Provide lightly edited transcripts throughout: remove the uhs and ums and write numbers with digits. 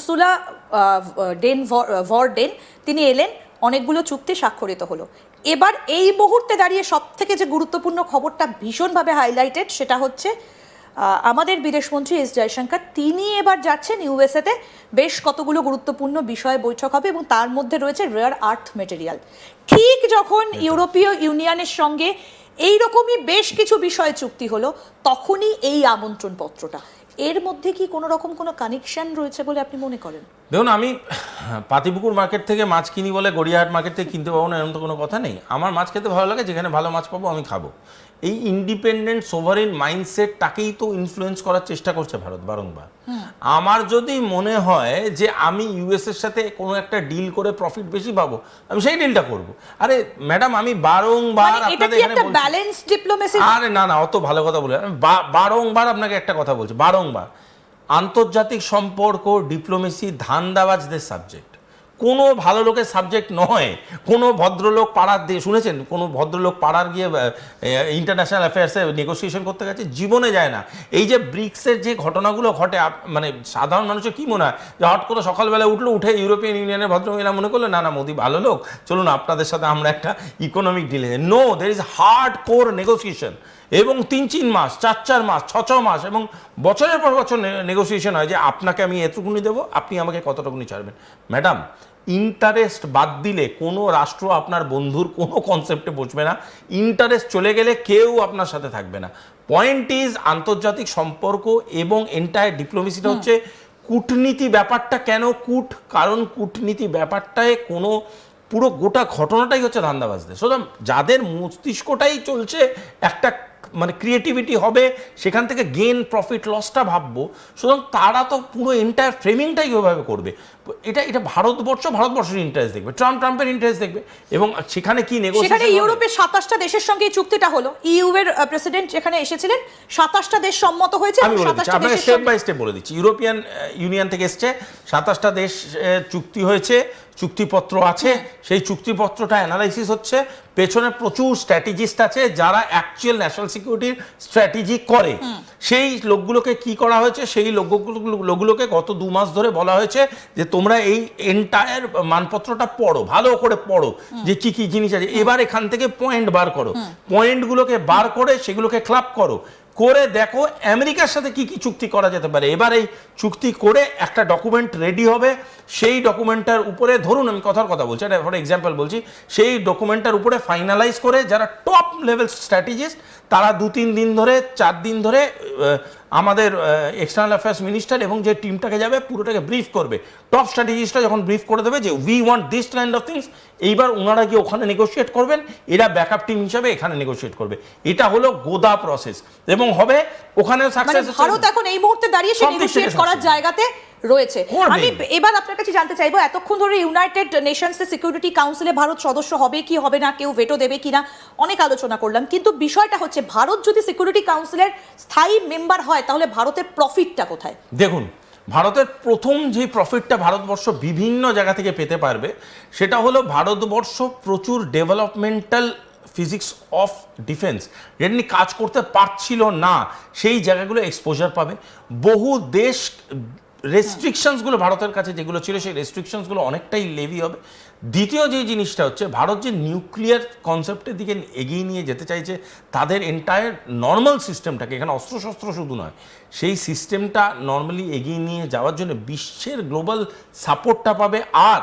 Ursula ভর ডেন তিনি এলেন, অনেকগুলো চুক্তি স্বাক্ষরিত হলো। এবার এই মুহূর্তে দাঁড়িয়ে সব থেকে যে গুরুত্বপূর্ণ খবরটা ভীষণভাবে হাইলাইটেড সেটা হচ্ছে আমাদের বিদেশমন্ত্রী এস জয়শঙ্কর তিনি এবার যাচ্ছেন ইউএসএতে। বেশ কতগুলো গুরুত্বপূর্ণ বিষয়ে বৈঠক হবে এবং তার মধ্যে রয়েছে রেয়ার আর্থ মেটেরিয়াল। ঠিক যখন ইউরোপীয় ইউনিয়নের সঙ্গে এইরকমই বেশ কিছু বিষয়ে চুক্তি হলো তখনই এই আমন্ত্রণ পত্রটা। এর মধ্যে কি কোনো রকম কোনো কানেকশন রয়েছে বলে আপনি মনে করেন? দেখুন, আমি পাতিপুকুর মার্কেট থেকে মাছ কিনি বলে গড়িয়াহাট মার্কেট থেকে কিনতে পাবো না এরকম তো কোনো কথা নেই। আমার মাছ খেতে ভালো লাগে, যেখানে ভালো মাছ পাবো আমি খাবো। এই ইন্ডিপেন্ডেন্ট সোভারেন মাইন্ডসেটটাকেই তো ইনফ্লুয়েন্স করার চেষ্টা করছে ভারত বারংবার। আমার যদি মনে হয় যে আমি ইউএসের সাথে কোনো একটা ডিল করে প্রফিট বেশি পাবো, আমি সেই ডিলটা করব। আরে ম্যাডাম, আমি বারংবার আপনাদের এখানে বলছি ব্যালেন্স ডিপ্লোমেসি। আরে না না, অত ভালো কথা বলে আমি বারংবার আপনাকে একটা কথা বলছি, বারংবার আন্তর্জাতিক সম্পর্ক ডিপ্লোমেসি ধান্দাবাজদের সাবজেক্ট, কোনো ভালো লোকের সাবজেক্ট নয়। কোনো ভদ্রলোক পাড়ার দিয়ে শুনেছেন কোনো ভদ্রলোক পাড়ার গিয়ে ইন্টারন্যাশনাল অ্যাফেয়ার্সে নেগোসিয়েশন করতে গেছে? জীবনে যায় না। এই যে ব্রিক্সের যে ঘটনাগুলো ঘটে, মানে সাধারণ মানুষের কী মনে হয় যে হট করে সকালবেলা উঠে ইউরোপিয়ান ইউনিয়নের ভদ্রমহিলা মনে করলো না না মোদি ভালো লোক, চলুন আপনাদের সাথে আমরা একটা ইকোনমিক ডিলে। No, there is hard core negotiation এবং 3-4 মাস, 4-4 মাস, 6-6 মাস এবং বছরের পর বছর নেগোসিয়েশন হয় যে আপনাকে আমি এতটুকুনি দেবো, আপনি আমাকে কতটুকুনি ছাড়বেন। ম্যাডাম, ইন্টারেস্ট বাদ দিলে কোনো রাষ্ট্র আপনার বন্ধুর কোনো কনসেপ্টে বসবে না। ইন্টারেস্ট চলে গেলে কেউ আপনার সাথে থাকবে না। পয়েন্ট ইজ আন্তর্জাতিক সম্পর্ক এবং এন্টায়ার ডিপ্লোমেসিটা হচ্ছে কূটনীতি ব্যাপারটা। কেন কারণ কূটনীতি ব্যাপারটায় কোনো পুরো গোটা ঘটনাটাই হচ্ছে ধান্দাবাজদের। সুতরাং যাদের মস্তিষ্কটাই চলছে একটা মানে ক্রিয়েটিভিটি হবে, সেখান থেকে গেন প্রফিট লসটা ভাববো, সুতরাং তারা তো পুরো এন্টায়ার ফ্রেমিংটাই ওইভাবে করবে। এটা ভারতবর্ষের ইন্টারেস্ট দেখবে, ট্রাম্পের ইন্টারেস্ট দেখবে এবং সেখানে কি নেগোসিয়েশন। সেখানে ইউরোপের 27টা দেশের সঙ্গে এই চুক্তিটা হলো। ইইউ এর প্রেসিডেন্ট যেখানে এসেছিলেন, 27টা দেশ সম্মত হয়েছে। আমি স্টেপ বাই স্টেপ বলে দিচ্ছি। ইউরোপিয়ান ইউনিয়ন থেকে এসছে 27টা দেশ, চুক্তি হয়েছে, চুক্তিপত্র আছে, সেই চুক্তিপত্রটা অ্যানালাইসিস হচ্ছে। পেছনে প্রচুর স্ট্র্যাটেজিস্ট আছে যারা অ্যাকচুয়াল ন্যাশনাল সিকিউরিটির স্ট্র্যাটেজি করে। সেই লোকগুলোকে কি করা হয়েছে, সেই লোকগুলোকে গত 2 মাস ধরে বলা হয়েছে যে তোমরা এই এন্টায়ার মানপত্রটা পড়ো, ভালো করে পড়ো যে কি কি জিনিস আছে। এবার এখান থেকে পয়েন্ট বার করো, পয়েন্টগুলোকে বার করে সেগুলোকে ক্লাব করো, করে দেখো আমেরিকার সাথে কি কি চুক্তি করা যেতে পারে। এবার এই চুক্তি করে একটা ডকুমেন্ট রেডি হবে। সেই ডকুমেন্টটার উপরে ধরুন, আমি কথার কথা বলছি, এটা ফর এক্সাম্পল বলছি, সেই ডকুমেন্টটার উপরে ফাইনালাইজ করে যারা টপ লেভেল স্ট্র্যাটেজিস্ট তারা 2-3 দিন ধরে 4 দিন ধরে আমাদের এক্সটার্নাল অ্যাফেয়ার্স মিনিস্টার এবং যে টিমটাকে যাবে পুরোটাকে ব্রিফ করবে। টপ স্ট্র্যাটেজিস্টরা যখন ব্রিফ করে দেবে যে we want this kind of things, এইবার ওনারা গিয়ে ওখানে নেগোশিয়েট করবেন, এরা ব্যাকআপ টিম হিসাবে এখানে নেগোশিয়েট করবে। এটা হলো গোদা প্রসেস এবং হবে ওখানেও সাকসেস। ভারত এখন এই মুহূর্তে দাঁড়িয়ে সেই নেগোশিয়েট করার জায়গাতে রয়েছে। আমি এবার আপনার কাছে জানতে চাইবো, এতক্ষণ ধরে ইউনাইটেড নেশনসের সিকিউরিটি কাউন্সিলে ভারত সদস্য হবে কি হবে না, কেউ ভেটো দেবে কিনা, অনেক আলোচনা করলাম, কিন্তু বিষয়টা হচ্ছে ভারত যদি সিকিউরিটি কাউন্সিলের স্থায়ী মেম্বার হয় তাহলে ভারতের প্রফিটটা কোথায়? দেখুন, ভারতের প্রথম যে প্রফিটটা ভারতবর্ষ বিভিন্ন জায়গা থেকে পেতে পারবে সেটা হলো ভারতবর্ষ প্রচুর ডেভেলপমেন্টাল ফিজিক্স অফ ডিফেন্স যেটা নিয়ে কাজ করতে পারছিল না, সেই জায়গাগুলো এক্সপোজার পাবে। বহু দেশ রেস্ট্রিকশনসগুলো ভারতের কাছে যেগুলো ছিল সেই রেস্ট্রিকশনসগুলো অনেকটাই লেভি হবে। দ্বিতীয় যে জিনিসটা হচ্ছে, ভারত যে নিউক্লিয়ার কনসেপ্টের দিকে এগিয়ে নিয়ে যেতে চাইছে, তাদের এন্টায়ার নর্মাল সিস্টেমটাকে, এখানে অস্ত্রশস্ত্র শুধু নয়, সেই সিস্টেমটা নর্মালি এগিয়ে নিয়ে যাওয়ার জন্য বিশ্বের গ্লোবাল সাপোর্টটা পাবে। আর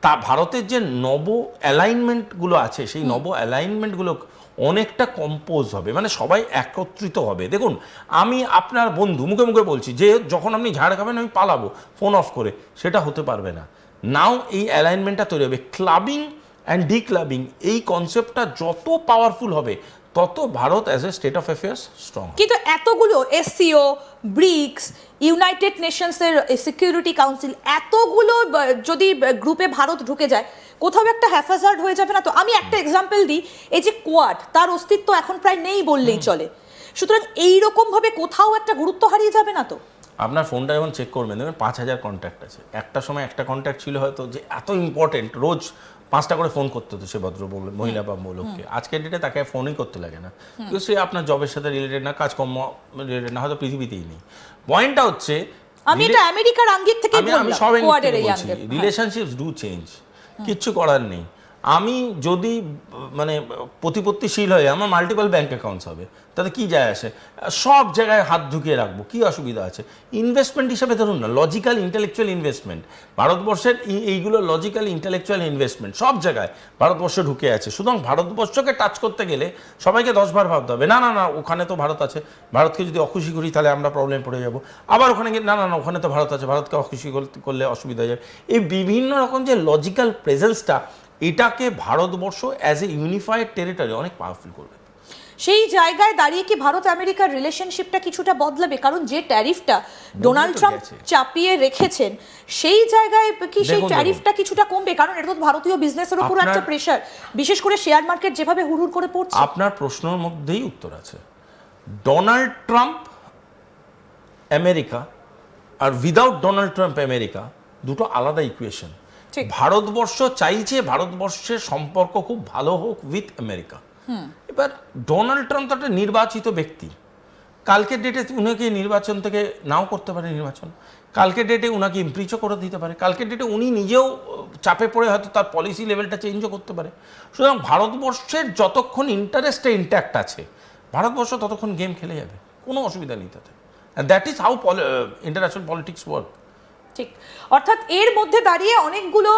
তা ভারতের যে নব অ্যালাইনমেন্টগুলো আছে, সেই নব অ্যালাইনমেন্টগুলো অনেকটা কম্পোজ হবে, মানে সবাই একত্রিত হবে। দেখুন, আমি আপনার বন্ধু মুখে মুখে বলছি যে যখন আপনি ঝাড় খাবেন আমি পালাবো ফোন অফ করে, সেটা হতে পারবে না। নাও এই অ্যালাইনমেন্টটা তৈরি হবে। ক্লাবিং অ্যান্ড ডিক্লাবিং, এই কনসেপ্টটা যত পাওয়ারফুল হবে তত Bharat as a state of affairs strong. কিন্তু এতগুলো এসসিও, ব্রিক্স, ইউনাইটেড নেশনসের সিকিউরিটি কাউন্সিল, এতগুলো যদি গ্রুপে ভারত ঢুকে যায়, কোথাও একটা হ্যাফাজার্ড হয়ে যাবে না তো? আমি একটা এক্সাম্পল দিই, এই যে কোয়াড, তার অস্তিত্ব এখন প্রায় নেই বললেই চলে। সুতরাং এইরকমভাবে কোথাও একটা গুরুত্ব হারিয়ে যাবে না তো? আপনার ফোনটা যখন চেক করবেন দেখবেন 5000 কন্ট্যাক্ট আছে। একটা সময় একটা কন্ট্যাক্ট ছিল হয়তো যে এত ইম্পর্টেন্ট, রোজ 5টা করে ফোন করতে হতো সে ভদ্র মহিলা বা লোককে। আজকের ডেটে তাকে ফোনই করতে লাগে না, কিন্তু সে আপনার জবের সাথে রিলেটেড না, কাজকর্ম রিলেটেড না, হয়তো পৃথিবীতেই নেই। পয়েন্টটা হচ্ছে আমি এটা আমেরিকার আঙ্গিক থেকে আমি বললাম সব কোয়াডের এই আঙ্গিক। রিলেশনশিপস ডু চেঞ্জ, কিচ্ছু করার নেই। আমি যদি মানে প্রতিপত্তিশীল হয়ে আমার মাল্টিপল ব্যাংক অ্যাকাউন্টস হবে, তাতে কি যায় আসে? সব জায়গায় হাত ঢুকিয়ে রাখবো, কি অসুবিধা আছে? ইনভেস্টমেন্ট হিসাবে ধরুন না, লজিক্যাল ইন্টেলেকচুয়াল ইনভেস্টমেন্ট, ভারতবর্ষের এইগুলো লজিক্যাল ইন্টেলেকচুয়াল ইনভেস্টমেন্ট সব জায়গায় ভারতবর্ষে ঢুকে আছে। সুতরাং ভারতবর্ষকে টাচ করতে গেলে সবাইকে 10 বার ভাবতে হবে, না না না ওখানে তো ভারত আছে, ভারতকে যদি অখুশি করি তাহলে আমরা প্রবলেম পড়ে যাব। আবার ওখানে গিয়ে না না না ওখানে তো ভারত আছে, ভারতকে অখুশি করলে অসুবিধা হয়ে যাবে। এই বিভিন্ন রকম যে লজিক্যাল প্রেজেন্সটা, এটাকে Bharatvarsha as a unified territory অনেক পাওয়ারফুল করবে। সেই জায়গায় দাঁড়িয়ে কি ভারত আমেরিকার রিলেশনশিপটা কিছুটা বদলাবে? কারণ যে ট্যারিফটা ডোনাল্ড ট্রাম্প চাপিয়ে রেখেছেন, সেই জায়গায় কি সেই ট্যারিফটা কিছুটা কমবে? কারণ এটা তো ভারতীয় বিজনেসের উপর একটা প্রেশার, বিশেষ করে শেয়ার মার্কেট যেভাবে হুড়হুড় করে পড়ছে। আপনার প্রশ্নের মধ্যেই উত্তর আছে। ডোনাল্ড ট্রাম্প আমেরিকা আর উইদাউট ডোনাল্ড ট্রাম্প আমেরিকা দুটো আলাদা ইকুয়েশন। ভারতবর্ষ চাইছে ভারতবর্ষের সম্পর্ক খুব ভালো হোক উইথ আমেরিকা। এবার ডোনাল্ড ট্রাম্প তো একটা নির্বাচিত ব্যক্তি, কালকের ডেটে উনাকে নির্বাচন থেকে নাও করতে পারে নির্বাচন, কালকের ডেটে উনাকে ইমপিচও করে দিতে পারে, কালকের ডেটে উনি নিজেও চাপে পড়ে হয়তো তার পলিসি লেভেলটা চেঞ্জও করতে পারে। সুতরাং ভারতবর্ষের যতক্ষণ ইন্টারেস্টটা ইন্ট্যাক্ট আছে, ভারতবর্ষ ততক্ষণ গেম খেলে যাবে, কোনো অসুবিধা নেই তাতে। That is how international politics work. ঠিক, অর্থাৎ এর মধ্যে দাঁড়িয়ে অনেকগুলো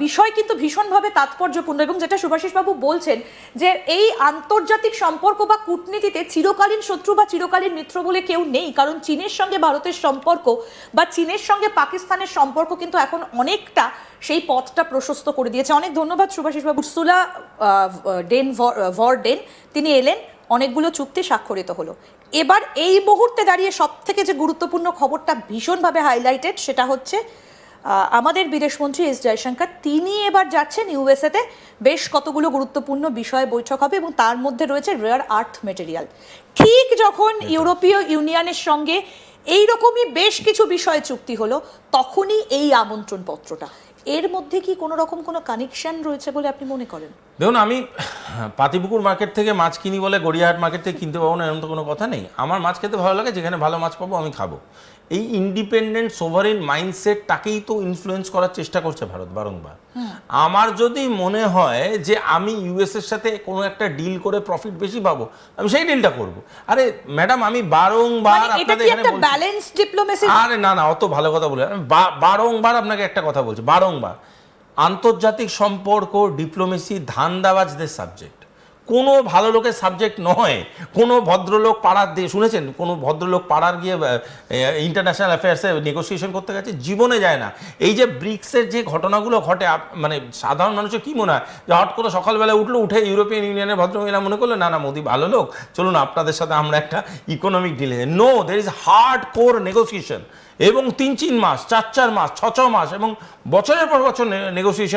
বিষয় কিন্তু ভীষণভাবে তাৎপর্যপূর্ণ, এবং যেটা সুভাষিসবাবু বলছেন যে এই আন্তর্জাতিক সম্পর্ক বা কূটনীতিতে চিরকালীন শত্রু বা চিরকালীন মিত্র বলে কেউ নেই। কারণ চীনের সঙ্গে ভারতের সম্পর্ক বা চীনের সঙ্গে পাকিস্তানের সম্পর্ক কিন্তু এখন অনেকটা সেই পথটা প্রশস্ত করে দিয়েছে। অনেক ধন্যবাদ সুভাষিসবাবু। উর্সুলা ভর ডেন তিনি এলেন, অনেকগুলো চুক্তি স্বাক্ষরিত হলো। এবার এই মুহূর্তে দাঁড়িয়ে সব থেকে যে গুরুত্বপূর্ণ খবরটা ভীষণভাবে হাইলাইটেড, সেটা হচ্ছে আমাদের বিদেশমন্ত্রী এস জয়শঙ্কর তিনি এবার যাচ্ছেন ইউএসএতে। বেশ কতগুলো গুরুত্বপূর্ণ বিষয়ে বৈঠক হবে এবং তার মধ্যে রয়েছে রেয়ার আর্থ মেটেরিয়াল। ঠিক যখন ইউরোপীয় ইউনিয়নের সঙ্গে এইরকমই বেশ কিছু বিষয়ে চুক্তি হলো, তখনই এই আমন্ত্রণ পত্রটা। এর মধ্যে কি কোনো রকম কোনো কানেকশন রয়েছে বলে আপনি মনে করেন? দেখুন, আমি পাতিপুকুর মার্কেট থেকে মাছ কিনি বলে গড়িয়াহাট মার্কেট থেকে কিনতে পাবো না, এরকম তো কোনো কথা নেই। আমার মাছ খেতে ভালো লাগে, যেখানে ভালো মাছ পাবো আমি খাবো। এই ইন্ডিপেন্ডেন্ট সোভারেন মাইন্ডসেটটাকেই তো ইনফ্লুয়েন্স করার চেষ্টা করছে ভারত বারংবার। আমার যদি মনে হয় যে আমি ইউএসএর সাথে কোনো একটা ডিল করে প্রফিট বেশি পাবো, আমি সেই ডিলটা করব। আরে ম্যাডাম, আমি বারংবার আপনাদের এখানে বলছি, ব্যালেন্স ডিপ্লোমেসি। আরে না না, অত ভালো কথা বলে আমি বারংবার আপনাকে একটা কথা বলছি, বারংবার আন্তর্জাতিক সম্পর্ক ডিপ্লোমেসি ধান্দাবাজদের সাবজেক্ট, কোনো ভালো লোকের সাবজেক্ট নয়। কোনো ভদ্রলোক পাড়ার দিয়ে শুনেছেন কোনো ভদ্রলোক পাড়ার গিয়ে ইন্টারন্যাশনাল অ্যাফেয়ার্সে নেগোসিয়েশন করতে গেছে? জীবনে যায় না। এই যে ব্রিক্সের যে ঘটনাগুলো ঘটে, মানে সাধারণ মানুষের কি মনে হয় যে হট করে সকালবেলা উঠে ইউরোপিয়ান ইউনিয়নের ভদ্রমহিলা মনে করলো না না মোদি ভালো লোক, চলুন আপনাদের সাথে আমরা একটা ইকোনমিক ডিলে। No, there is hard core negotiation, এবং 3-4 মাস, 4-4 মাস, 6-6 মাস এবং বছরের পর বছর নেগোসিয়েশন